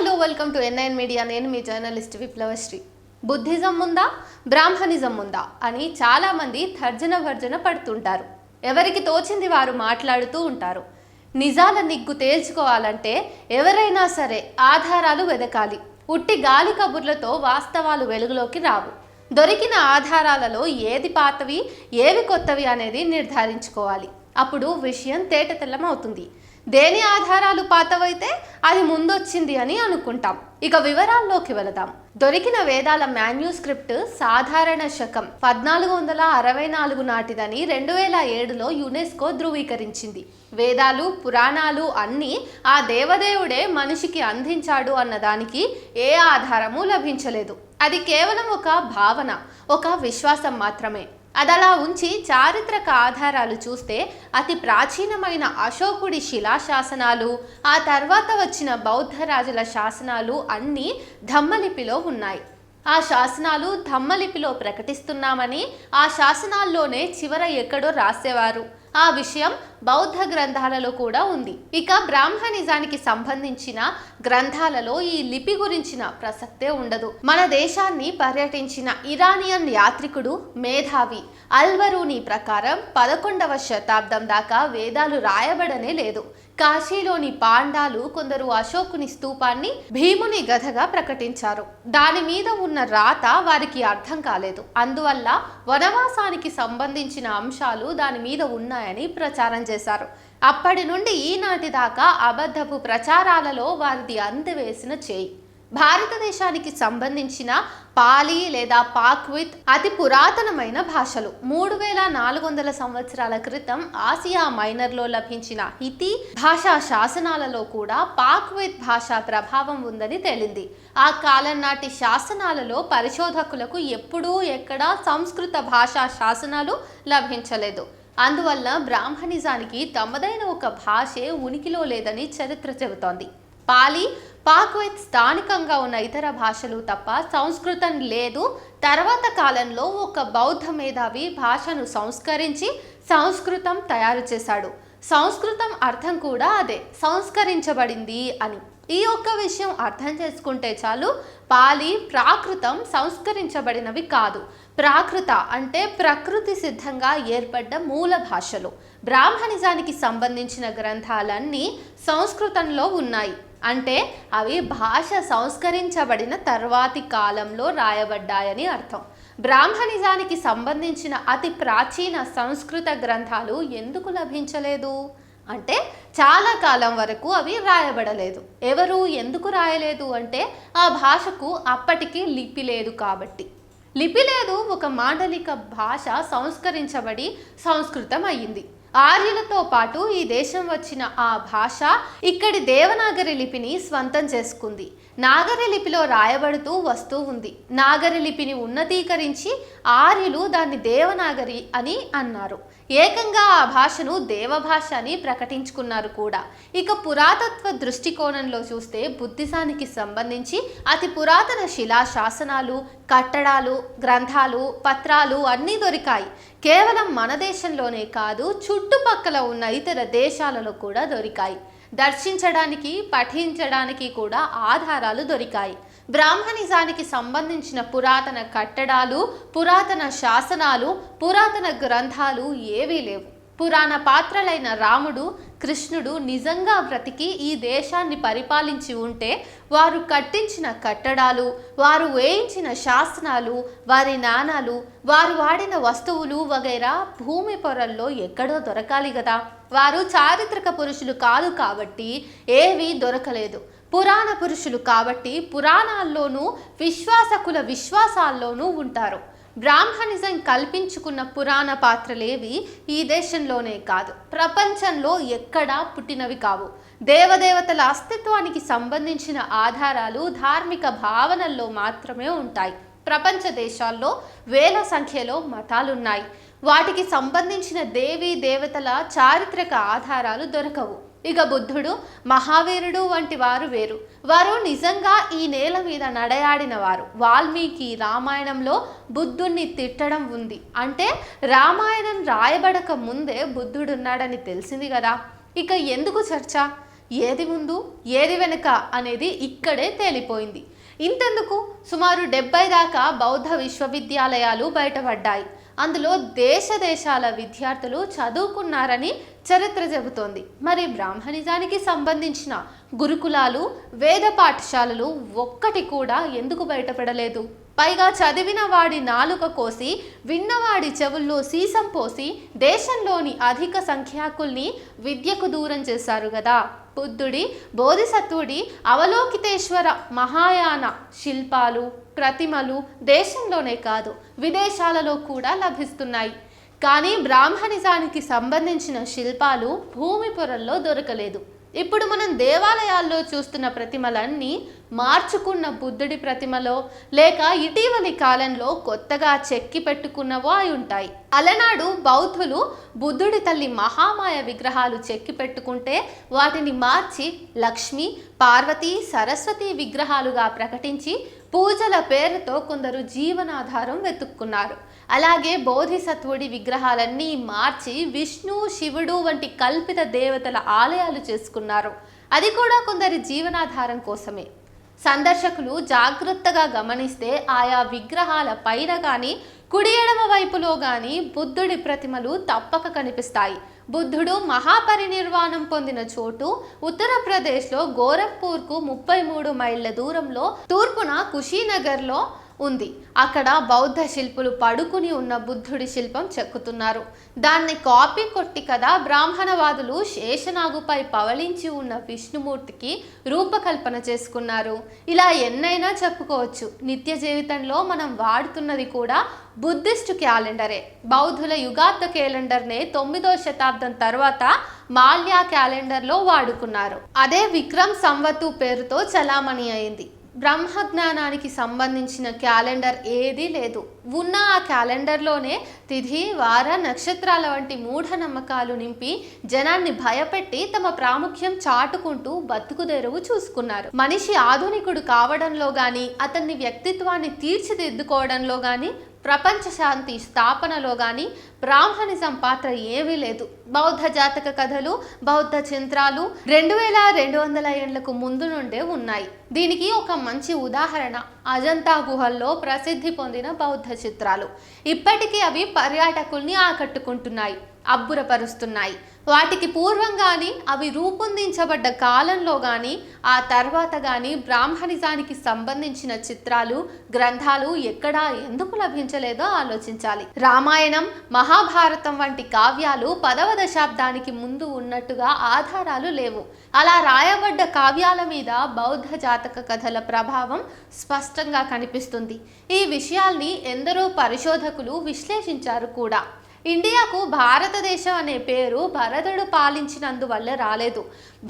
Hello welcome to NIN media. నేను మీ journalist విప్లవశ్రీ. Buddhism ఉందా, Brahminism ఉందా అని చాలామంది తర్జన భర్జన పడుతుంటారు. ఎవరికి తోచింది వారు మాట్లాడుతూ ఉంటారు. నిజాల నిగ్గు తేల్చుకోవాలంటే ఎవరైనా సరే ఆధారాలు వెదకాలి. ఉట్టి గాలి కబుర్లతో వాస్తవాలు వెలుగులోకి రావు. దొరికిన ఆధారాలలో ఏది పాతవి, ఏవి కొత్తవి అనేది నిర్ధారించుకోవాలి. అప్పుడు విషయం తేటతెల్లం అవుతుంది. దేని ఆధారాలు పాతవైతే అది ముందొచ్చింది అని అనుకుంటాం. ఇక వివరాల్లోకి వెళదాం. దొరికిన వేదాల మాన్యూస్క్రిప్ట్ సాధారణ శకం 1464 నాటిదని 2007లో యునెస్కో ధృవీకరించింది. వేదాలు, పురాణాలు అన్నీ ఆ దేవదేవుడే మనిషికి అందించాడు అన్నదానికి ఏ ఆధారము లభించలేదు. అది కేవలం ఒక భావన, ఒక విశ్వాసం మాత్రమే. అదలా ఉంచి చారిత్రక ఆధారాలు చూస్తే అతి ప్రాచీనమైన అశోకుడి శిలాశాసనాలు, ఆ తర్వాత వచ్చిన బౌద్ధ రాజుల శాసనాలు అన్నీ ధమ్మలిపిలో ఉన్నాయి. ఆ శాసనాలు ధమ్మలిపిలో ప్రకటిస్తున్నామని ఆ శాసనాల్లోనే చివర ఎక్కడో రాసేవారు. ఆ విషయం బౌద్ధ గ్రంథాలలో కూడా ఉంది. ఇక బ్రాహ్మణిజానికి సంబంధించిన గ్రంథాలలో ఈ లిపి గురించిన ప్రసక్తే ఉండదు. మన దేశాన్ని పర్యటించిన ఇరానియన్ యాత్రికుడు మేధావి అల్వరూని ప్రకారం 11వ శతాబ్దం దాకా వేదాలు రాయబడనే లేదు. కాశీలోని పాండాలు కొందరు అశోకుని స్తూపాన్ని భీముని గధగా ప్రకటించారు. దాని మీద ఉన్న రాత వారికి అర్థం కాలేదు. అందువల్ల వనవాసానికి సంబంధించిన అంశాలు దాని మీద ఉన్నాయని ప్రచారం చేశారు. అప్పటి నుండి ఈనాటి దాకా అబద్ధపు ప్రచారాలలో వారిది అందివేసిన చేయి. భారతదేశానికి సంబంధించిన పాలి లేదా పాక్విత్ అతి పురాతనమైన భాషలు. 3400 సంవత్సరాల క్రితం ఆసియా మైనర్లో లభించిన హితి భాషా శాసనాలలో కూడా పాక్విత్ భాషా ప్రభావం ఉందని తేలింది. ఆ కాలం నాటి శాసనాలలో పరిశోధకులకు ఎప్పుడూ ఎక్కడా సంస్కృత భాషా శాసనాలు లభించలేదు. అందువల్ల బ్రాహ్మణిజానికి తమదైన ఒక భాషే ఉనికిలో లేదని చరిత్ర చెబుతోంది. పాలి, పాక్విత్ స్థానికంగా ఉన్న ఇతర భాషలు తప్ప సంస్కృతం లేదు. తర్వాత కాలంలో ఒక బౌద్ధ మేధావి భాషను సంస్కరించి సంస్కృతం తయారు చేశాడు. సంస్కృతం అర్థం కూడా అదే, సంస్కరించబడింది అని. ఈ ఒక్క విషయం అర్థం చేసుకుంటే చాలు. పాలి, ప్రాకృతం సంస్కరించబడినవి కాదు. ప్రాకృత అంటే ప్రకృతి సిద్ధంగా ఏర్పడ్డ మూల భాషలు. బ్రాహ్మణిజానికి సంబంధించిన గ్రంథాలన్నీ సంస్కృతంలో ఉన్నాయి. అంటే అవి భాష సంస్కరించబడిన తర్వాతి కాలంలో రాయబడ్డాయని అర్థం. బ్రాహ్మణిజానికి సంబంధించిన అతి ప్రాచీన సంస్కృత గ్రంథాలు ఎందుకు లభించలేదు అంటే చాలా కాలం వరకు అవి రాయబడలేదు. ఎవరు ఎందుకు రాయలేదు అంటే ఆ భాషకు అప్పటికి లిపి లేదు కాబట్టి. లిపి లేదు, ఒక మాండలిక భాష సంస్కరించబడి సంస్కృతం అయ్యింది. ఆర్యులతో పాటు ఈ దేశం వచ్చిన ఆ భాష ఇక్కడి దేవనాగరి లిపిని స్వంతం చేసుకుంది. నాగరి లిపిలో రాయబడుతూ వస్తూ ఉంది. నాగరి లిపిని ఉన్నతీకరించి ఆర్యులు దాన్ని దేవనాగరి అని అన్నారు. ఏకంగా ఆ భాషను దేవభాష అని ప్రకటించుకున్నారు కూడా. ఇక పురాతత్వ దృష్టికోణంలో చూస్తే బుద్ధిజానికి సంబంధించి అతి పురాతన శిలా శాసనాలు, కట్టడాలు, గ్రంథాలు, పత్రాలు అన్నీ దొరికాయి. కేవలం మన దేశంలోనే కాదు, చుట్టుపక్కల ఉన్న ఇతర దేశాలలో కూడా దొరికాయి. దర్శించడానికి, పఠించడానికి కూడా ఆధారాలు దొరికాయి. బ్రాహ్మణిజానికి సంబంధించిన పురాతన కట్టడాలు, పురాతన శాసనాలు, పురాతన గ్రంథాలు ఏవీ లేవు. పురాణ పాత్రలైన రాముడు, కృష్ణుడు నిజంగా బ్రతికి ఈ దేశాన్ని పరిపాలించి ఉంటే వారు కట్టించిన కట్టడాలు, వారు వేయించిన శాసనాలు, వారి నాణాలు, వారు వాడిన వస్తువులు వగైరా భూమి పొరల్లో ఎక్కడో దొరకాలి కదా. వారు చారిత్రక పురుషులు కాదు కాబట్టి ఏవీ దొరకలేదు. పురాణ పురుషులు కాబట్టి పురాణాల్లోనూ విశ్వాసకుల విశ్వాసాల్లోనూ ఉంటారు. బ్రాహ్మణిజం కల్పించుకున్న పురాణ పాత్రలేవి ఈ దేశంలోనే కాదు, ప్రపంచంలో ఎక్కడా పుట్టినవి కావు. దేవదేవతల అస్తిత్వానికి సంబంధించిన ఆధారాలు ధార్మిక భావనల్లో మాత్రమే ఉంటాయి. ప్రపంచ దేశాల్లో వేల సంఖ్యలో మతాలున్నాయి. వాటికి సంబంధించిన దేవీ దేవతల చారిత్రక ఆధారాలు దొరకవు. ఇక బుద్ధుడు, మహావీరుడు వంటి వారు వేరు. వారు నిజంగా ఈ నేల మీద నడయాడిన వారు. వాల్మీకి రామాయణంలో బుద్ధుణ్ణి తిట్టడం ఉంది అంటే రామాయణం రాయబడక ముందే బుద్ధుడున్నాడని తెలిసింది కదా. ఇక ఎందుకు చర్చ? ఏది ముందు ఏది వెనుక అనేది ఇక్కడే తేలిపోయింది. ఇంతెందుకు, సుమారు 70 దాకా బౌద్ధ విశ్వవిద్యాలయాలు బయటపడ్డాయి. అందులో దేశాల విద్యార్థులు చదువుకున్నారని చరిత్ర చెబుతోంది. మరి బ్రాహ్మణిజానికి సంబంధించిన గురుకులాలు, వేద పాఠశాలలు ఒక్కటి కూడా ఎందుకు బయటపడలేదు? పైగా చదివిన వాడి నాలుక కోసి, విన్నవాడి చెవుల్లో సీసం పోసి దేశంలోని అధిక సంఖ్యాకుల్ని విద్యకు దూరం చేశారు కదా. బుద్ధుడి, బోధిసత్వుడి, అవలోకితేశ్వర మహాయాన శిల్పాలు, ప్రతిమలు దేశంలోనే కాదు విదేశాలలో కూడా లభిస్తున్నాయి. కానీ బ్రాహ్మణిజానికి సంబంధించిన శిల్పాలు భూమి పొరల్లో దొరకలేదు. ఇప్పుడు మనం దేవాలయాల్లో చూస్తున్న ప్రతిమలన్నీ మార్చుకున్న బుద్ధుడి ప్రతిమలో లేక ఇటీవలి కాలంలో కొత్తగా చెక్కి పెట్టుకున్నవో అయి ఉంటాయి. అలనాడు బౌద్ధులు బుద్ధుడి తల్లి మహామాయ విగ్రహాలు చెక్కి పెట్టుకుంటే వాటిని మార్చి లక్ష్మి, పార్వతి, సరస్వతి విగ్రహాలుగా ప్రకటించి పూజల పేరుతో కొందరు జీవనాధారం వెతుక్కున్నారు. అలాగే బోధిసత్వుడి విగ్రహాలన్నీ మార్చి విష్ణు, శివుడు వంటి కల్పిత దేవతల ఆలయాలు చేసుకున్నారు. అది కూడా కొందరి జీవనాధారం కోసమే. సందర్శకులు జాగ్రత్తగా గమనిస్తే ఆయా విగ్రహాల పైన కానీ కుడి ఎడమ వైపులో కానీ బుద్ధుడి ప్రతిమలు తప్పక కనిపిస్తాయి. బుద్ధుడు మహాపరినిర్వాణం పొందిన చోటు ఉత్తరప్రదేశ్లో గోరఖ్పూర్కు 33 మైళ్ళ దూరంలో తూర్పున కుషీనగర్లో ఉంది. అక్కడ బౌద్ధ శిల్పులు పడుకుని ఉన్న బుద్ధుడి శిల్పం చెక్కుతున్నారు. దాన్ని కాపీ కొట్టి కదా బ్రాహ్మణవాదులు శేషనాగుపై పవళించి ఉన్న విష్ణుమూర్తికి రూపకల్పన చేసుకున్నారు. ఇలా ఎన్నైనా చెప్పుకోవచ్చు. నిత్య జీవితంలో మనం వాడుతున్నది కూడా బుద్ధిస్టు క్యాలెండరే. బౌద్ధుల యుగార్థ క్యాలెండర్నే 9వ శతాబ్దం తర్వాత మాల్యా క్యాలెండర్లో వాడుకున్నారు. అదే విక్రమ్ సంవత్తు పేరుతో చలామణి అయింది. బ్రహ్మజ్ఞానానికి సంబంధించిన క్యాలెండర్ ఏదీ లేదు. ఉన్న ఆ క్యాలెండర్లోనే తిథి, వార, నక్షత్రాల వంటి మూఢనమ్మకాలు నింపి జనాన్ని భయపెట్టి తమ ప్రాముఖ్యం చాటుకుంటూ బతుకుదెరువు చూసుకున్నారు. మనిషి ఆధునికుడు కావడంలో కానీ, అతన్ని వ్యక్తిత్వాన్ని తీర్చిదిద్దుకోవడంలో కానీ, ప్రపంచ శాంతి స్థాపనలో కానీ బ్రాహ్మణిజం పాత్ర ఏమీ లేదు. బౌద్ధ జాతక కథలు, బౌద్ధ చిత్రాలు 2200 ఏళ్లకు ముందు నుండే ఉన్నాయి. దీనికి ఒక మంచి ఉదాహరణ అజంతా గుహల్లో ప్రసిద్ధి పొందిన బౌద్ధ చిత్రాలు. ఇప్పటికీ అవి పర్యాటకుల్ని ఆకట్టుకుంటున్నాయి, అబ్బురపరుస్తున్నాయి. వాటికి పూర్వం కానీ, అవి రూపొందించబడ్డ కాలంలో కానీ, ఆ తర్వాత కానీ బ్రాహ్మణిజానికి సంబంధించిన చిత్రాలు, గ్రంథాలు ఎక్కడా ఎందుకు లభించలేదో ఆలోచించాలి. రామాయణం, మహాభారతం వంటి కావ్యాలు 10వ దశాబ్దానికి ముందు ఉన్నట్టుగా ఆధారాలు లేవు. అలా రాయబడ్డ కావ్యాల మీద బౌద్ధ జాతక కథల ప్రభావం స్పష్టంగా కనిపిస్తుంది. ఈ విషయాల్ని ఎందరో పరిశోధకులు విశ్లేషించారు కూడా. ఇండియాకు భారతదేశం అనే పేరు భరతుడు పాలించినందువల్ల రాలేదు.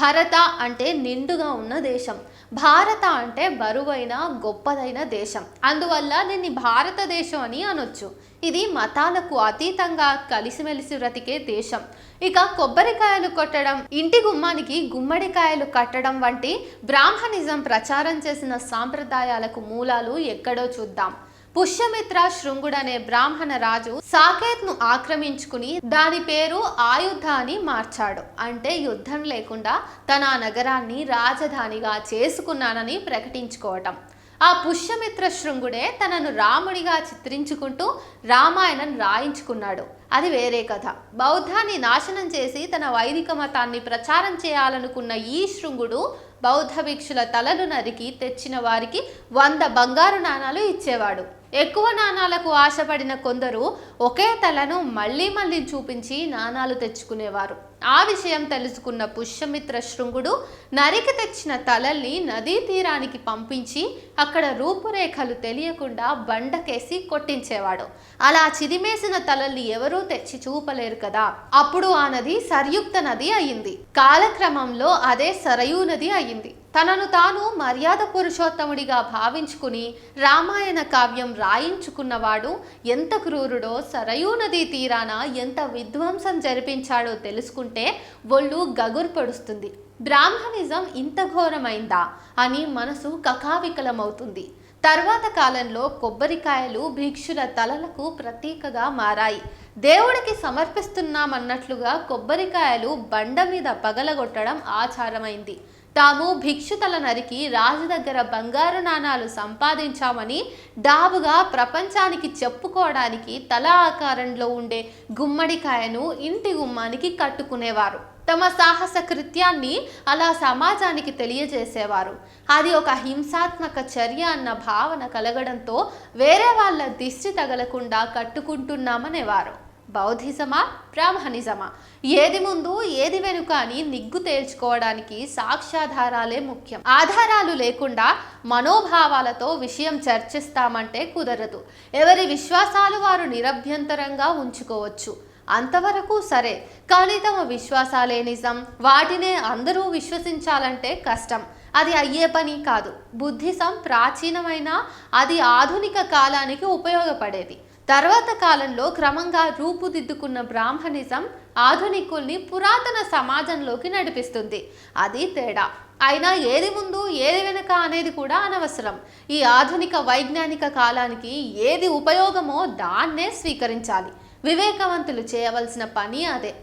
భరత అంటే నిండుగా ఉన్న దేశం, భారత అంటే బరువైన గొప్పదైన దేశం. అందువల్ల దీన్ని భారతదేశం అని అనొచ్చు. ఇది మతాలకు అతీతంగా కలిసిమెలిసి బ్రతికే దేశం. ఇక కొబ్బరికాయలు కొట్టడం, ఇంటి గుమ్మానికి గుమ్మడికాయలు కట్టడం వంటి బ్రాహ్మణిజం ప్రచారం చేసిన సాంప్రదాయాలకు మూలాలు ఎక్కడో చూద్దాం. పుష్యమిత్ర శృంగుడనే బ్రాహ్మణ రాజు సాకేత్ను ఆక్రమించుకుని దాని పేరు ఆయుధ అని మార్చాడు. అంటే యుద్ధం లేకుండా తన నగరాన్ని రాజధానిగా చేసుకున్నానని ప్రకటించుకోవటం. ఆ పుష్యమిత్ర శృంగుడే తనను రాముడిగా చిత్రించుకుంటూ రామాయణం రాయించుకున్నాడు. అది వేరే కథ. బౌద్ధాన్ని నాశనం చేసి తన వైదిక మతాన్ని ప్రచారం చేయాలనుకున్న ఈ శృంగుడు బౌద్ధ భిక్షుల తలలు నరికి తెచ్చిన వారికి 100 బంగారు నాణాలు ఇచ్చేవాడు. ఎక్కువ నాణాలకు ఆశపడిన కొందరు ఒకే తలను మళ్ళీ మళ్ళీ చూపించి నాణాలు తెచ్చుకునేవారు. ఆ విషయం తెలుసుకున్న పుష్యమిత్ర శృంగుడు నరికి తెచ్చిన తలల్ని నదీ తీరానికి పంపించి అక్కడ రూపురేఖలు తెలియకుండా బండకేసి కొట్టించేవాడు. అలా చిదిమేసిన తలల్ని ఎవరూ తెచ్చి చూపలేరు కదా. అప్పుడు ఆ నది సర్యుక్త నది అయింది. కాలక్రమంలో అదే సరయూ నది అయింది. తనను తాను మర్యాద పురుషోత్తముడిగా భావించుకుని రామాయణ కావ్యం రాయించుకున్నవాడు ఎంత క్రూరుడో, సరయూ నదీ తీరాన ఎంత విధ్వంసం జరిపించాడో తెలుసుకుంటే ఒళ్ళు గగురు పొడుస్తుంది. బ్రాహ్మణిజం ఇంత ఘోరమైందా అని మనసు కకావికలమవుతుంది. తర్వాత కాలంలో కొబ్బరికాయలు భిక్షుల తలలకు ప్రతీకగా మారాయి. దేవుడికి సమర్పిస్తున్నామన్నట్లుగా కొబ్బరికాయలు బండ మీద పగలగొట్టడం ఆచారమైంది. తాము భిక్షుతల నరికి రాజు దగ్గర బంగారు నాణాలు సంపాదించామని డాబుగా ప్రపంచానికి చెప్పుకోవడానికి తల ఆకారంలో ఉండే గుమ్మడికాయను ఇంటి గుమ్మానికి కట్టుకునేవారు. తమ సాహస కృత్యాన్ని అలా సమాజానికి తెలియజేసేవారు. అది ఒక హింసాత్మక చర్య అన్న భావన కలగడంతో వేరే వాళ్ళ దిష్టి తగలకుండా కట్టుకుంటున్నామనేవారు. బౌద్ధిజమా, బ్రాహ్మణిజమా, ఏది ముందు ఏది వెనుక అని నిగ్గు తేల్చుకోవడానికి సాక్ష్యాధారాలే ముఖ్యం. ఆధారాలు లేకుండా మనోభావాలతో విషయం చర్చిస్తామంటే కుదరదు. ఎవరి విశ్వాసాలు వారు నిరభ్యంతరంగా ఉంచుకోవచ్చు, అంతవరకు సరే. కానీ తమ విశ్వాసాలే నిజం, వాటినే అందరూ విశ్వసించాలంటే కష్టం. అది అయ్యే పని కాదు. బుద్ధిజం ప్రాచీనమైన, అది ఆధునిక కాలానికి ఉపయోగపడేది. తర్వాత కాలంలో క్రమంగా రూపుదిద్దుకున్న బ్రాహ్మణిజం ఆధునికుల్ని పురాతన సమాజంలోకి నడిపిస్తుంది. అది తేడా. అయినా ఏది ముందు ఏది వెనుక అనేది కూడా అనవసరం. ఈ ఆధునిక వైజ్ఞానిక కాలానికి ఏది ఉపయోగమో దాన్నే స్వీకరించాలి. వివేకవంతులు చేయవలసిన పని అదే.